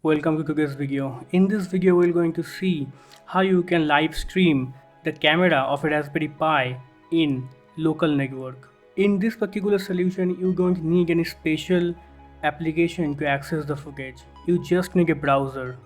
Welcome to today's video. In this video, we're going to see how you can live stream the camera of a Raspberry Pi in local network. In this particular solution, you don't need any special application to access the footage. You just need a browser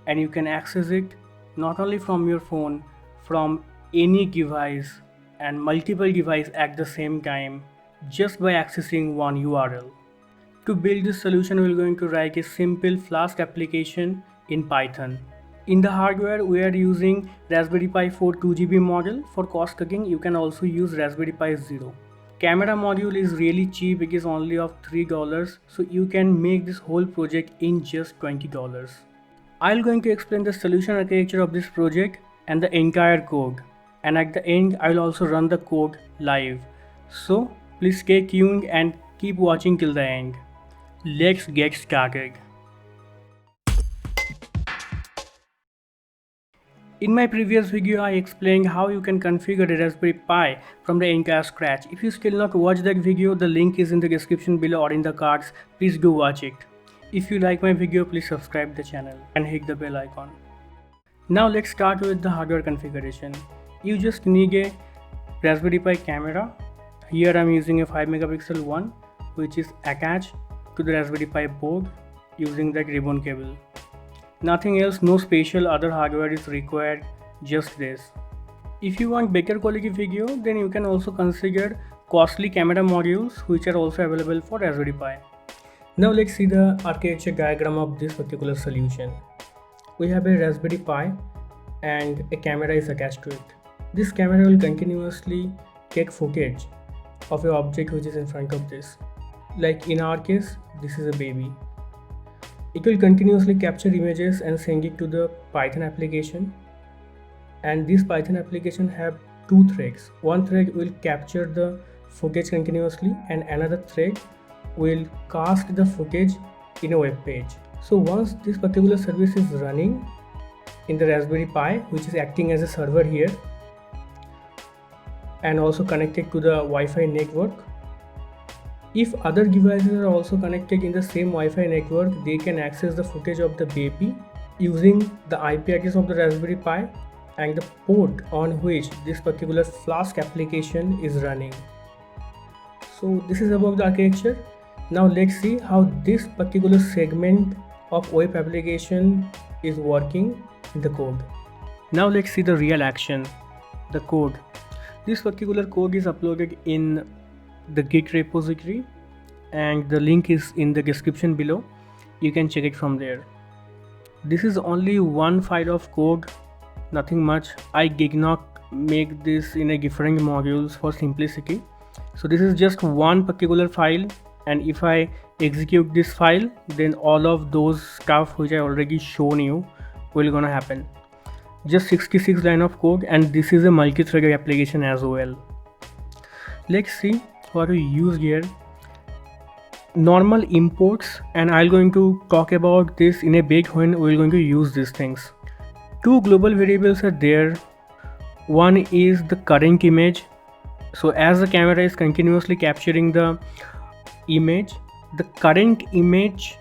and you can access it not only from your phone, from any device and multiple devices at the same time just by accessing one URL. To build this solution, we're going to write a simple Flask application in Python. In the hardware, we are using Raspberry Pi 4 2GB model. For cost cutting, you can also use Raspberry Pi Zero. Camera module is really cheap, it is only of $3, so you can make this whole project in just $20. I'm going to explain the solution architecture of this project and the entire code. And at the end, I'll also run the code live. So please stay tuned and keep watching till the end. Let's get started. In my previous video, I explained how you can configure a Raspberry Pi from the entire scratch. If you still not watch that video, the link is in the description below or in the cards. Please do watch it. If you like my video, please subscribe the channel and hit the bell icon. Now let's start with the hardware configuration. You just need a Raspberry Pi camera. Here I'm using a 5 megapixel one which is attached to the Raspberry Pi board using that ribbon cable. Nothing else, no special other hardware is required, just this. If you want better quality video, then you can also consider costly camera modules which are also available for Raspberry Pi. Now let's see the architecture diagram of this particular solution. We have a Raspberry Pi and a camera is attached to it. This camera will continuously take footage of an object which is in front of this. Like in our case, this is a baby. It will continuously capture images and send it to the Python application. And this Python application have two threads. One thread will capture the footage continuously and another thread will cast the footage in a web page. So once this particular service is running in the Raspberry Pi, which is acting as a server here and also connected to the Wi-Fi network, if other devices are also connected in the same Wi-Fi network, they can access the footage of the baby using the IP address of the Raspberry Pi and the port on which this particular Flask application is running. So this is about the architecture. Now let's see how this particular segment of web application is working in the code. Now let's see the real action, the code. This particular code is uploaded in the Git repository and the link is in the description below. You can check it from there. This is only one file of code, nothing much. I did not make this in a different modules for simplicity. So this is just one particular file, and if I execute this file, then all of those stuff which I already shown you will gonna happen. Just 66 line of code, and this is a multi-threaded application as well. Let's see what we use here. Normal imports, and I'm going to talk about this in a bit when we're going to use these things. Two global variables are there. One is the current image. So as the camera is continuously capturing the image, the current image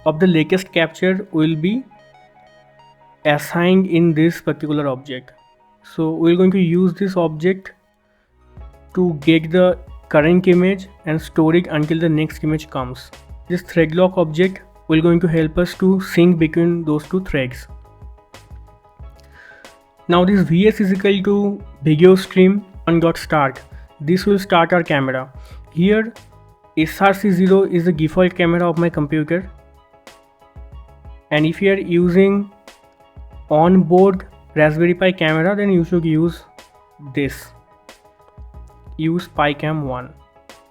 of the latest capture will be assigned in this particular object. So we're going to use this object to get the current image and store it until the next image comes. This thread lock object will going to help us to sync between those two threads. Now this vs is equal to video stream on.start. This will start our camera. Here SRC0 is the default camera of my computer, and if you are using onboard Raspberry Pi camera, then you should use this. Use PiCam 1.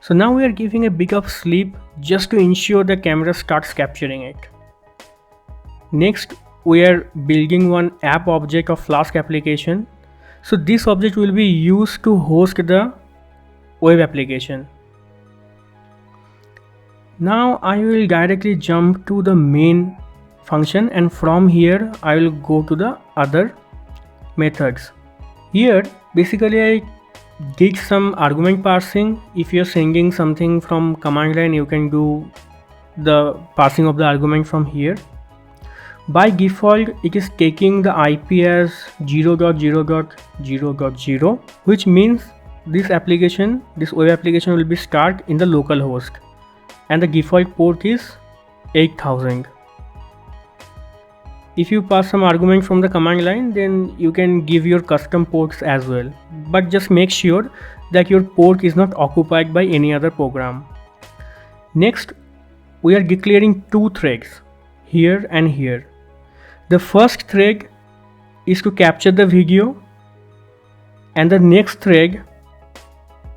So now we are giving a bit of sleep just to ensure the camera starts capturing it. Next, we are building one app object of Flask application. So this object will be used to host the web application. Now I will directly jump to the main function, and from here I will go to the other methods. Here basically I did some argument parsing. If you're sending something from command line, you can do the parsing of the argument from here. By default, it is taking the IP as 0.0.0.0, which means this web application will be start in the local host, and the default port is 8000. If you pass some argument from the command line, then you can give your custom ports as well, but just make sure that your port is not occupied by any other program. Next, we are declaring two threads, here and here. The first thread is to capture the video, and the next thread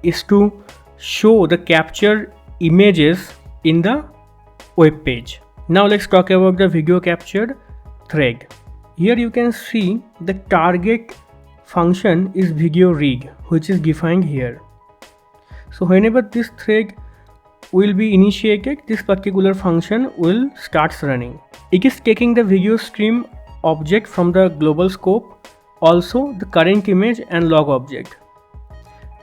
is to show the captured images in the web page. Now let's talk about the video captured thread. Here you can see the target function is video rig, which is defined here. So whenever this thread will be initiated, this particular function will start running. It is taking the video stream object from the global scope, also the current image and log object.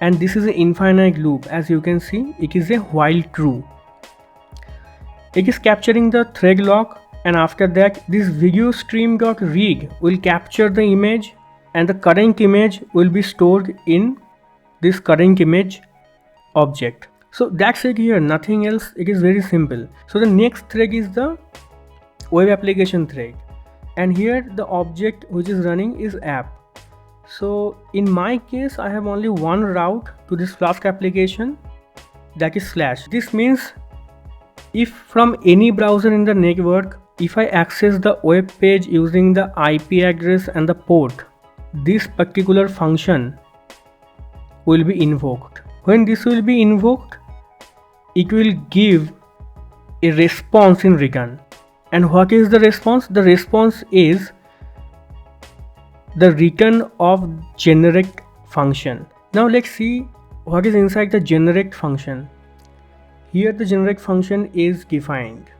And this is an infinite loop. As you can see, it is a while true. It is capturing the thread log, and after that this video stream.rig will capture the image, and the current image will be stored in this current image object. So that's it here, nothing else. It is very simple. So the next thread is the web application thread, and here the object which is running is app. So in my case, I have only one route to this Flask application, that is /. This means if from any browser in the network, if I access the web page using the IP address and the port, this particular function will be invoked. When this will be invoked, it will give a response in return. And what is the response? The response is the return of generate function. Now let's see what is inside the generate function. Here the generate function is defined.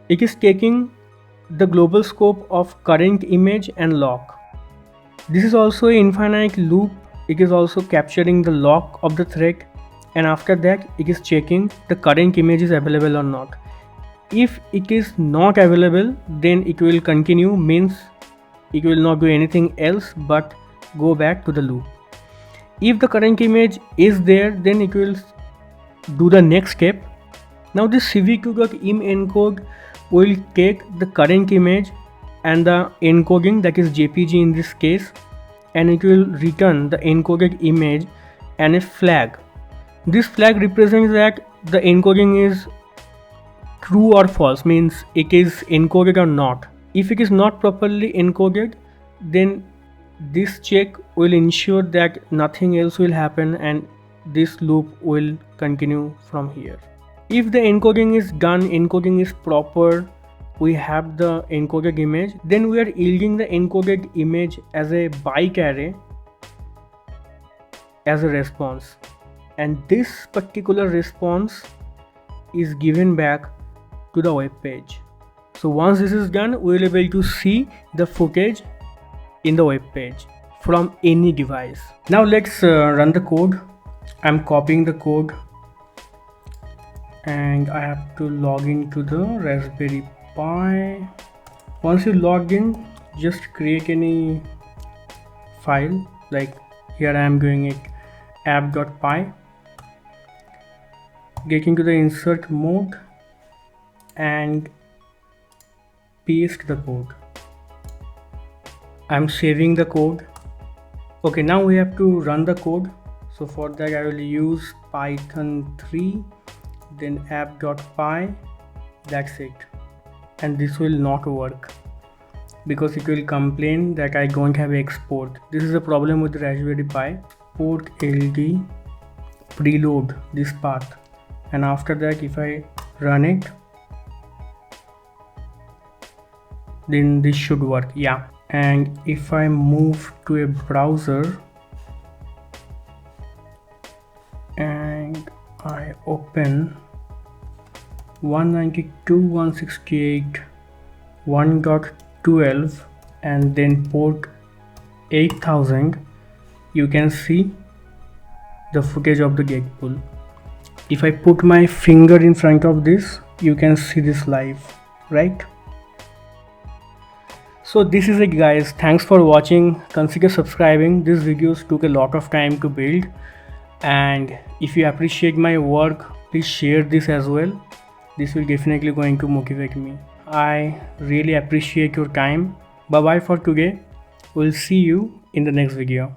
It is taking the global scope of current image and lock. This is also an infinite loop. It is also capturing the lock of the thread, and after that it is checking the current image is available or not. If it is not available, then it will continue, means it will not do anything else but go back to the loop. If the current image is there, then it will do the next step. Now this cv2.im encode will take the current image and the encoding, that is JPG in this case, and it will return the encoded image and a flag. This flag represents that the encoding is true or false, means it is encoded or not. If it is not properly encoded, then this check will ensure that nothing else will happen and this loop will continue from here. If the encoding is done, encoding is proper, we have the encoded image, then we are yielding the encoded image as a byte array as a response, and this particular response is given back to the web page. So once this is done, we will be able to see the footage in the web page from any device. Now let's run the code. I'm copying the code and I have to log into the Raspberry Pi. Once you log in, just create any file, like here I am doing it app.py. Get into the insert mode and paste the code. I'm saving the code. Okay, now we have to run the code. So for that I will use Python 3, then app.py. That's it. And this will not work because it will complain that I don't have export. This is a problem with the Raspberry Pi. Port LD preload this path, and after that if I run it, then this should work. Yeah. And if I move to a browser and I open 192.168.1.12 and then port 8000, you can see the footage of the Gagpool. If I put my finger in front of this, you can see this live, right? So this is it guys, thanks for watching, consider subscribing. These videos took a lot of time to build, and if you appreciate my work, please share this as well. This will definitely going to motivate me. I really appreciate your time. Bye bye for today. We'll see you in the next video.